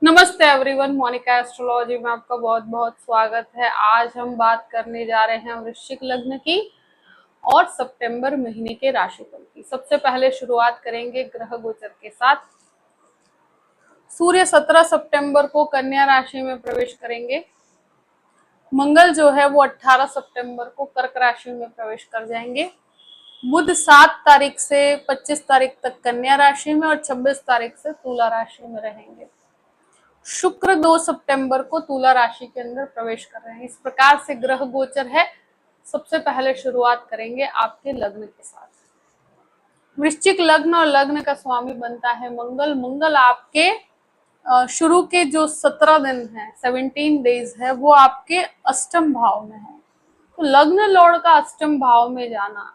नमस्ते everyone, Monika astrology में आपका बहुत बहुत स्वागत है। आज हम बात करने जा रहे हैं वृश्चिक लग्न की और सितंबर महीने के राशिफल की। सबसे पहले शुरुआत करेंगे ग्रह गोचर के साथ। सूर्य 17 सितंबर को कन्या राशि में प्रवेश करेंगे। मंगल जो है वो 18 सितंबर को कर्क राशि में प्रवेश कर जाएंगे। बुध 7 तारीख से 25 तारीख तक कन्या राशि में और 26 तारीख से तुला राशि में रहेंगे। शुक्र 2 सितंबर को तुला राशि के अंदर प्रवेश कर रहे हैं। इस प्रकार से ग्रह गोचर है। सबसे पहले शुरुआत करेंगे आपके लग्न के साथ। वृश्चिक लग्न और लग्न का स्वामी बनता है मंगल। मंगल आपके शुरू के जो 17 दिन है, 17 डेज है, वो आपके अष्टम भाव में है। तो लग्न लॉर्ड का अष्टम भाव में जाना,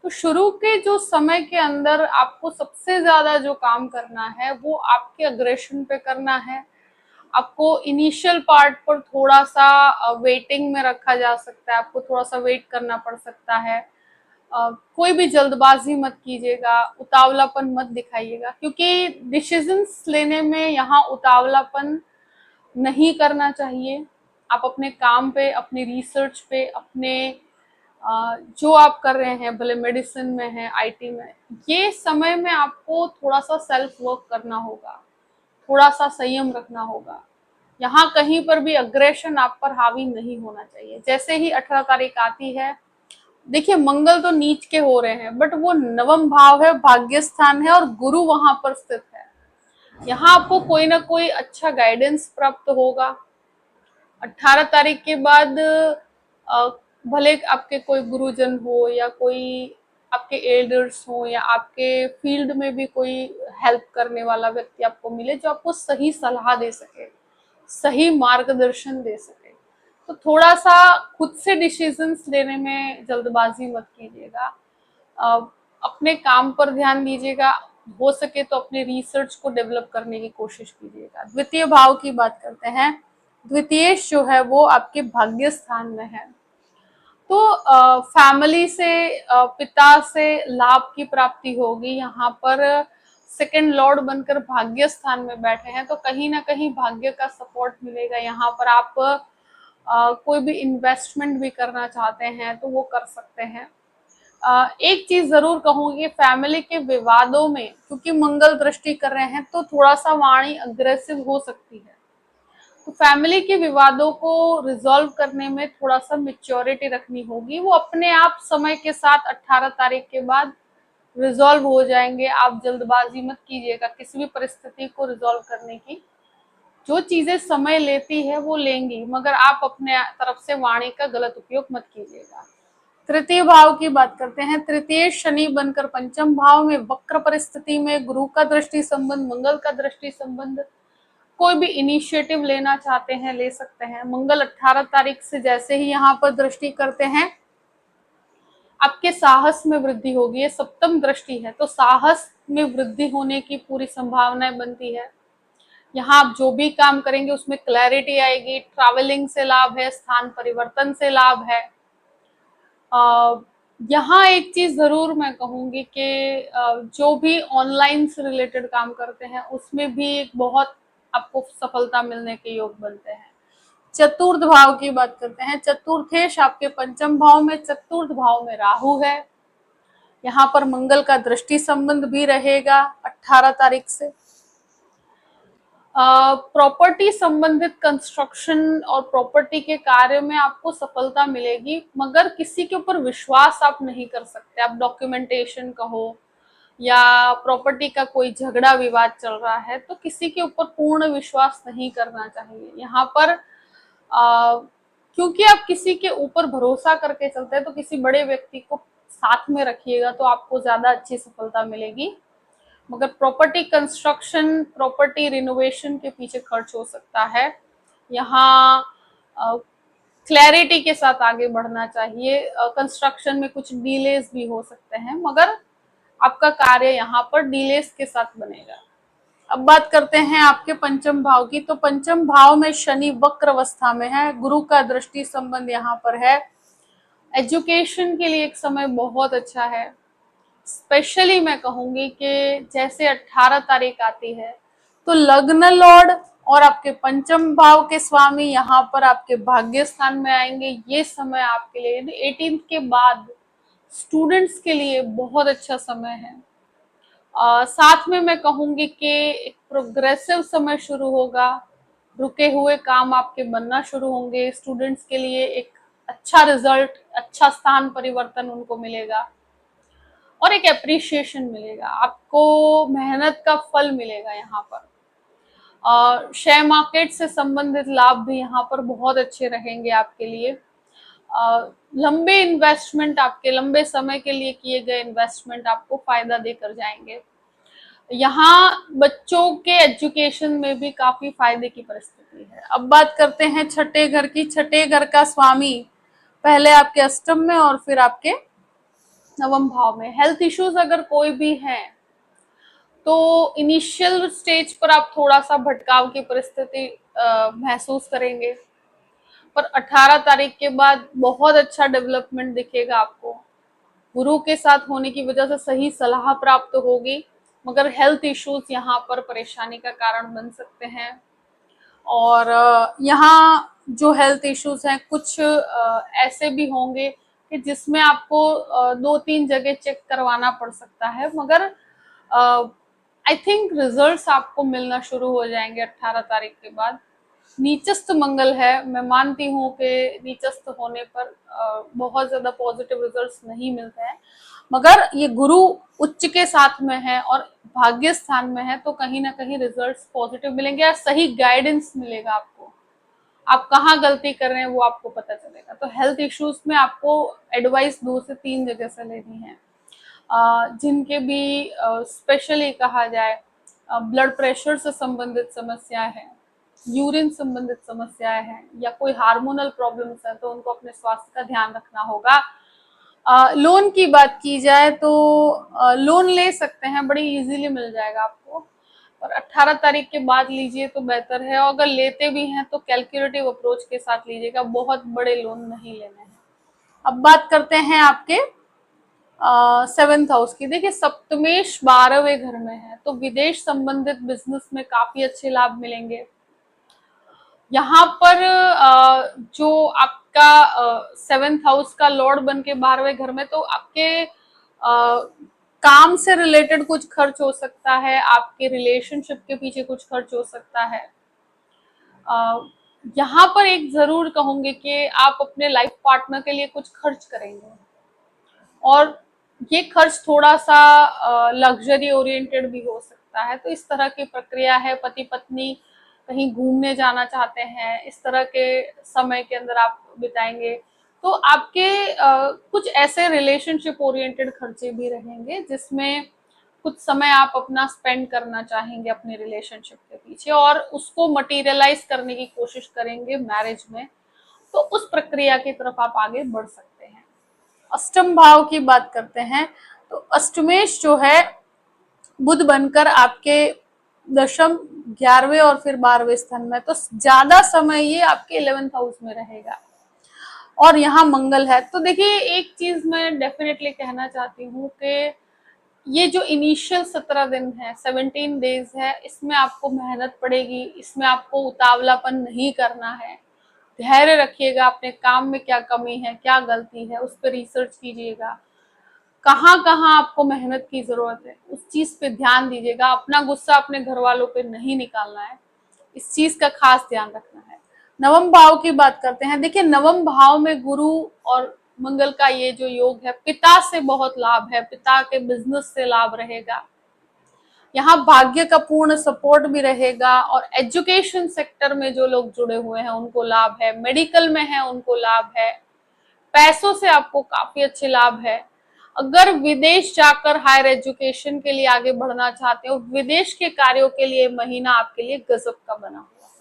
तो शुरू के जो समय के अंदर आपको सबसे ज्यादा जो काम करना है वो आपके अग्रेशन पे करना है। आपको इनिशियल पार्ट पर थोड़ा सा वेटिंग में रखा जा सकता है। आपको थोड़ा सा वेट करना पड़ सकता है। कोई भी जल्दबाजी मत कीजिएगा, उतावलापन मत दिखाइएगा, क्योंकि डिसीजंस लेने में यहाँ उतावलापन नहीं करना चाहिए। आप अपने काम पे, अपने रिसर्च पे, अपने जो आप कर रहे हैं, भले मेडिसिन में है, आईटी में, ये समय में आपको थोड़ा सा सेल्फ वर्क करना होगा, थोड़ा सा संयम रखना होगा। यहाँ कहीं पर भी अग्रेशन आप पर हावी नहीं होना चाहिए। जैसे ही 18 तारीख आती है, देखिए मंगल तो नीच के हो रहे हैं, बट वो नवम भाव है, भाग्य स्थान है और गुरु वहां पर स्थित है। यहाँ आपको कोई ना कोई अच्छा गाइडेंस प्राप्त होगा। 18 तारीख के बाद भले आपके कोई गुरुजन हो या कोई आपके एल्डर्स हो या आपके फील्ड में भी कोई हेल्प करने वाला व्यक्ति आपको मिले जो आपको सही सलाह दे सके, सही मार्गदर्शन दे सके। तो थोड़ा सा खुद से डिसीजंस लेने में जल्दबाजी मत कीजिएगा। अपने काम पर ध्यान दीजिएगा। हो सके तो अपने रिसर्च को डेवलप करने की कोशिश कीजिएगा। द्वितीय भाव की बात करते हैं। द्वितीय जो है वो आपके भाग्य स्थान में है। तो फैमिली से, पिता से लाभ की प्राप्ति होगी। यहाँ पर सेकंड लॉर्ड बनकर भाग्य स्थान में बैठे हैं, तो कहीं ना कहीं भाग्य का सपोर्ट मिलेगा। यहाँ पर आप कोई भी इन्वेस्टमेंट भी करना चाहते हैं तो वो कर सकते हैं। एक चीज जरूर कहूंगी, फैमिली के विवादों में क्योंकि मंगल दृष्टि कर रहे हैं तो थोड़ा सा वाणी अग्रेसिव हो सकती है। तो फैमिली के विवादों को रिजॉल्व करने में थोड़ा सा मेच्योरिटी रखनी होगी। वो अपने आप समय के साथ 18 तारीख के बाद रिजॉल्व हो जाएंगे। आप जल्दबाजी मत कीजिएगा किसी भी परिस्थिति को रिजॉल्व करने की। जो चीजें समय लेती है वो लेंगी, मगर आप अपने तरफ से वाणी का गलत उपयोग मत कीजिएगा। तृतीय भाव की बात करते हैं। तृतीय शनि बनकर पंचम भाव में वक्र परिस्थिति में, गुरु का दृष्टि संबंध, मंगल का दृष्टि संबंध, कोई भी इनिशिएटिव लेना चाहते हैं ले सकते हैं। मंगल 18 तारीख से जैसे ही यहाँ पर दृष्टि करते हैं, आपके साहस में वृद्धि होगी। ये सप्तम दृष्टि है, तो साहस में वृद्धि होने की पूरी संभावनाएं बनती है। यहाँ आप जो भी काम करेंगे उसमें क्लैरिटी आएगी। ट्रैवलिंग से लाभ है, स्थान परिवर्तन से लाभ है। यहाँ एक चीज जरूर मैं कहूंगी कि जो भी ऑनलाइन से रिलेटेड काम करते हैं उसमें भी एक बहुत आपको सफलता मिलने के योग बनते हैं। चतुर्थ भाव की बात करते हैं। चतुर्थेश आपके पंचम भाव में, चतुर्थ भाव में राहु है। यहाँ पर मंगल का दृष्टि संबंध भी रहेगा 18 तारीख से। प्रॉपर्टी संबंधित कंस्ट्रक्शन और प्रॉपर्टी के कार्य में आपको सफलता मिलेगी, मगर किसी के ऊपर विश्वास आप नहीं कर सकते। आप डॉक्यूमेंटेशन कहो या प्रॉपर्टी का कोई झगड़ा विवाद चल रहा है तो किसी के ऊपर पूर्ण विश्वास नहीं करना चाहिए। यहाँ पर क्योंकि आप किसी के ऊपर भरोसा करके चलते हैं तो किसी बड़े व्यक्ति को साथ में रखिएगा तो आपको ज्यादा अच्छी सफलता मिलेगी। मगर प्रॉपर्टी कंस्ट्रक्शन, प्रॉपर्टी रिनोवेशन के पीछे खर्च हो सकता है। यहाँ क्लैरिटी के साथ आगे बढ़ना चाहिए। कंस्ट्रक्शन में कुछ डिलेज भी हो सकते हैं, मगर आपका कार्य यहाँ पर डिलेज के साथ बनेगा। अब बात करते हैं आपके पंचम भाव की। तो पंचम भाव में शनि वक्र अवस्था में है, गुरु का दृष्टि संबंध यहाँ पर है। एजुकेशन के लिए एक समय बहुत अच्छा है। स्पेशली मैं कहूंगी कि जैसे 18 तारीख आती है तो लग्न लॉर्ड और आपके पंचम भाव के स्वामी यहाँ पर आपके भाग्य स्थान में आएंगे। ये समय आपके लिए 18 के बाद स्टूडेंट्स के लिए बहुत अच्छा समय है। साथ में मैं कहूंगी कि एक प्रोग्रेसिव समय शुरू होगा, रुके हुए काम आपके बनना शुरू होंगे। स्टूडेंट्स के लिए एक अच्छा रिजल्ट, अच्छा स्थान परिवर्तन उनको मिलेगा और एक एप्रिसिएशन मिलेगा, आपको मेहनत का फल मिलेगा। यहाँ पर शेयर मार्केट से संबंधित लाभ भी यहाँ पर बहुत अच्छे रहेंगे आपके लिए। लंबे इन्वेस्टमेंट, आपके लंबे समय के लिए किए गए इन्वेस्टमेंट आपको फायदा देकर जाएंगे। यहाँ बच्चों के एजुकेशन में भी काफी फायदे की परिस्थिति है। अब बात करते हैं छठे घर की। छठे घर का स्वामी पहले आपके अष्टम में और फिर आपके नवम भाव में। हेल्थ इश्यूज अगर कोई भी है तो इनिशियल स्टेज पर आप थोड़ा सा भटकाव की परिस्थिति महसूस करेंगे, पर 18 तारीख के बाद बहुत अच्छा डेवलपमेंट दिखेगा आपको। गुरु के साथ होने की वजह से सही सलाह प्राप्त होगी, मगर हेल्थ इश्यूज यहाँ पर परेशानी का कारण बन सकते हैं। और यहाँ जो हेल्थ इश्यूज हैं कुछ ऐसे भी होंगे कि जिसमें आपको 2-3 जगह चेक करवाना पड़ सकता है, मगर आई थिंक रिजल्ट्स आपको मिलना शुरू हो जाएंगे 18 तारीख के बाद। नीचस्थ मंगल है, मैं मानती हूँ कि नीचस्थ होने पर बहुत ज्यादा पॉजिटिव रिजल्ट्स नहीं मिलते हैं, मगर ये गुरु उच्च के साथ में है और भाग्य स्थान में है, तो कहीं ना कहीं रिजल्ट्स पॉजिटिव मिलेंगे और सही गाइडेंस मिलेगा आपको। आप कहाँ गलती कर रहे हैं वो आपको पता चलेगा। तो हेल्थ इश्यूज में आपको एडवाइस 2 से 3 जगह से लेनी है। जिनके भी स्पेशली कहा जाए ब्लड प्रेशर से संबंधित समस्या है, यूरिन संबंधित समस्याएं हैं, या कोई हार्मोनल प्रॉब्लम्स है, तो उनको अपने स्वास्थ्य का ध्यान रखना होगा। लोन की बात की जाए तो लोन ले सकते हैं, बड़ी इजीली मिल जाएगा आपको, और 18 तारीख के बाद लीजिए तो बेहतर है। और अगर लेते भी हैं तो कैलकुलेटिव अप्रोच के साथ लीजिएगा, बहुत बड़े लोन नहीं लेने हैं। अब बात करते हैं आपके 7th हाउस की। देखिए सप्तमेश 12वें घर में है, तो विदेश संबंधित बिजनेस में काफी अच्छे लाभ मिलेंगे। यहाँ पर जो आपका 7th हाउस का लॉर्ड बन के 12वें घर में, तो आपके काम से रिलेटेड कुछ खर्च हो सकता है, आपके रिलेशनशिप के पीछे कुछ खर्च हो सकता है। यहाँ पर एक जरूर कहूंगी कि आप अपने लाइफ पार्टनर के लिए कुछ खर्च करेंगे, और ये खर्च थोड़ा सा लग्जरी ओरिएंटेड भी हो सकता है। तो इस तरह की प्रक्रिया है। पति पत्नी कहीं घूमने जाना चाहते हैं, इस तरह के समय के अंदर आप बिताएंगे, तो आपके कुछ ऐसे रिलेशनशिप ओरिएंटेड खर्चे भी रहेंगे जिसमें कुछ समय आप अपना स्पेंड करना चाहेंगे अपने रिलेशनशिप के पीछे, और उसको मटेरियलाइज करने की कोशिश करेंगे मैरिज में। तो उस प्रक्रिया की तरफ आप आगे बढ़ सकते हैं। अष्टम भाव की बात करते हैं, तो अष्टमेश जो है बुध बनकर आपके दशम, 11वें और फिर 12वें स्थान में, तो ज्यादा समय ये आपके 11th हाउस में रहेगा, और यहाँ मंगल है। तो देखिए एक चीज मैं डेफिनेटली कहना चाहती हूँ कि ये जो इनिशियल 17 दिन है, 17 डेज है, इसमें आपको मेहनत पड़ेगी, इसमें आपको उतावलापन नहीं करना है। धैर्य रखिएगा, अपने काम में क्या कमी है, क्या गलती है, उस पर रिसर्च कीजिएगा, कहाँ कहाँ आपको मेहनत की जरूरत है, उस चीज पे ध्यान दीजिएगा। अपना गुस्सा अपने घर वालों पे नहीं निकालना है, इस चीज का खास ध्यान रखना है। नवम भाव की बात करते हैं। देखिए नवम भाव में गुरु और मंगल का ये जो योग है, पिता से बहुत लाभ है, पिता के बिजनेस से लाभ रहेगा। यहाँ भाग्य का पूर्ण सपोर्ट भी रहेगा, और एजुकेशन सेक्टर में जो लोग जुड़े हुए हैं उनको लाभ है, मेडिकल में है उनको लाभ है, पैसों से आपको काफी अच्छे लाभ है। अगर विदेश जाकर हायर एजुकेशन के लिए आगे बढ़ना चाहते हो, विदेश के कार्यों के लिए महीना आपके लिए गजब का बना हुआ है।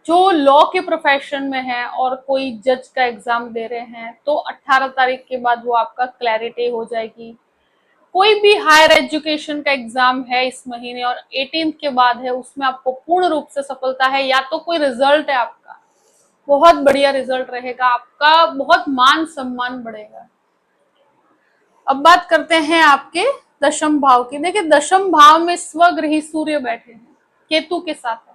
जो लॉ के प्रोफेशन में है और कोई जज का एग्जाम दे रहे हैं, तो 18 तारीख के बाद वो आपका क्लैरिटी हो जाएगी। कोई भी हायर एजुकेशन का एग्जाम है इस महीने और 18th के बाद है, उसमें आपको पूर्ण रूप से सफलता है, या तो कोई रिजल्ट है आपका बहुत बढ़िया रिजल्ट रहेगा, आपका बहुत मान सम्मान बढ़ेगा। अब बात करते हैं आपके दशम भाव की। देखिए दशम भाव में स्वगृही सूर्य बैठे हैं, केतु के साथ है।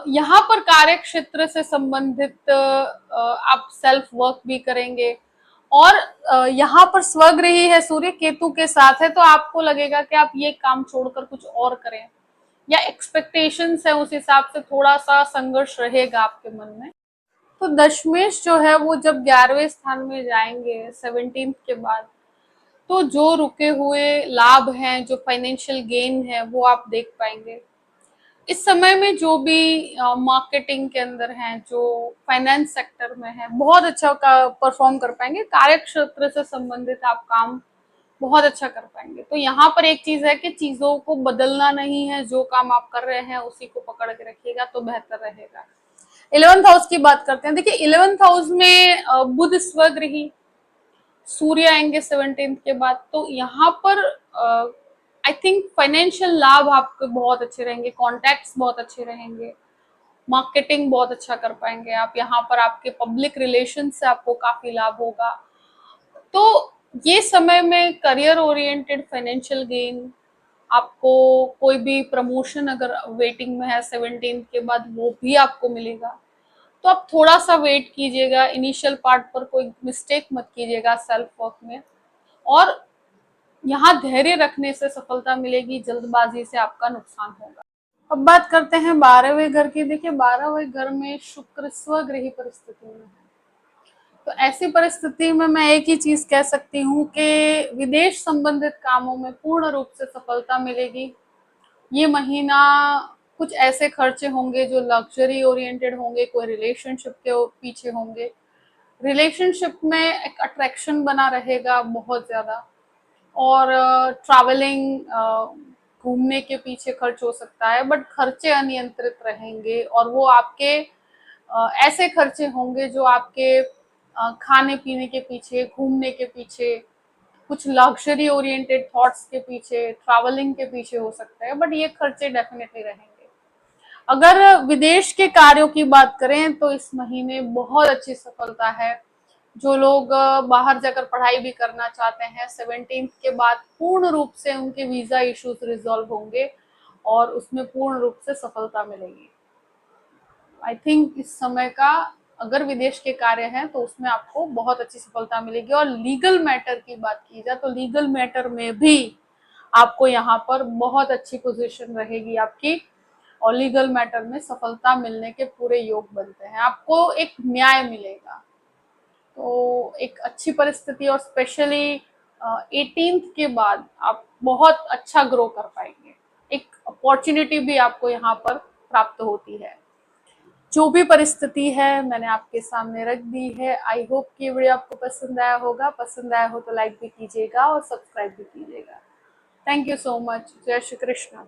यहाँ पर कार्य क्षेत्र से संबंधित आप सेल्फ वर्क भी करेंगे। और यहाँ पर स्वगृही है, सूर्य केतु के साथ है, तो आपको लगेगा कि आप ये काम छोड़कर कुछ और करें, या एक्सपेक्टेशंस है उस हिसाब से थोड़ा सा संघर्ष रहेगा आपके मन में। तो दशमेश जो है वो जब 11वें स्थान में जाएंगे 17 के बाद, तो जो रुके हुए लाभ हैं, जो फाइनेंशियल गेन है, वो आप देख पाएंगे। इस समय में जो भी मार्केटिंग के अंदर हैं, जो फाइनेंस सेक्टर में है, बहुत अच्छा परफॉर्म कर पाएंगे। कार्य क्षेत्र से संबंधित आप काम बहुत अच्छा कर पाएंगे। तो यहाँ पर एक चीज है कि चीजों को बदलना नहीं है, जो काम आप कर रहे हैं उसी को पकड़ के रखिएगा तो बेहतर रहेगा। 11th हाउस की बात करते हैं। देखिए 11th हाउस में बुध स्वगृही, सूर्य आएंगे 17 के बाद, तो यहाँ पर आई थिंक फाइनेंशियल लाभ आपके बहुत अच्छे रहेंगे, कॉन्टैक्ट्स बहुत अच्छे रहेंगे, मार्केटिंग बहुत अच्छा कर पाएंगे आप। यहाँ पर आपके पब्लिक रिलेशन से आपको काफी लाभ होगा। तो ये समय में करियर ओरिएंटेड फाइनेंशियल गेन, आपको कोई भी प्रमोशन अगर वेटिंग में है 17 के बाद, वो भी आपको मिलेगा। तो आप थोड़ा सा वेट कीजिएगा, इनिशियल पार्ट पर कोई मिस्टेक मत कीजिएगा सेल्फ वर्क में, और यहाँ धैर्य रखने से सफलता मिलेगी, जल्दबाजी से आपका नुकसान होगा। अब बात करते हैं 12वें घर की। देखिए 12वें घर में शुक्र स्वगृही परिस्थिति में है, तो ऐसी परिस्थिति में मैं एक ही चीज कह सकती हूँ कि विदेश संबंधित कामों में पूर्ण रूप से सफलता मिलेगी। ये महीना कुछ ऐसे खर्चे होंगे जो लग्जरी ओरिएंटेड होंगे, कोई रिलेशनशिप के पीछे होंगे, रिलेशनशिप में एक अट्रैक्शन बना रहेगा बहुत ज्यादा, और ट्रैवलिंग, घूमने के पीछे खर्च हो सकता है, बट खर्चे अनियंत्रित रहेंगे, और वो आपके ऐसे खर्चे होंगे जो आपके खाने पीने के पीछे, घूमने के पीछे, कुछ लग्जरी ओरिएंटेड थॉट्स के पीछे, ट्रैवलिंग के पीछे हो सकते हैं, बट ये खर्चे डेफिनेटली रहेंगे। अगर विदेश के कार्यों की बात करें तो इस महीने बहुत अच्छी सफलता है। जो लोग बाहर जाकर पढ़ाई भी करना चाहते हैं, 17 के बाद पूर्ण रूप से उनके वीजा इश्यूज रिजॉल्व होंगे और उसमें पूर्ण रूप से सफलता मिलेगी। आई थिंक इस समय का अगर विदेश के कार्य हैं तो उसमें आपको बहुत अच्छी सफलता मिलेगी। और लीगल मैटर की बात की जाए तो लीगल मैटर में भी आपको यहाँ पर बहुत अच्छी पोजीशन रहेगी आपकी, और लीगल मैटर में सफलता मिलने के पूरे योग बनते हैं। आपको एक न्याय मिलेगा, तो एक अच्छी परिस्थिति, और स्पेशली 18th के बाद आप बहुत अच्छा ग्रो कर पाएंगे। एक अपॉर्चुनिटी भी आपको यहाँ पर प्राप्त होती है। जो भी परिस्थिति है मैंने आपके सामने रख दी है। आई होप कि ये वीडियो आपको पसंद आया होगा। पसंद आया हो तो लाइक भी कीजिएगा और सब्सक्राइब भी कीजिएगा। Thank you so much. जय श्री कृष्ण।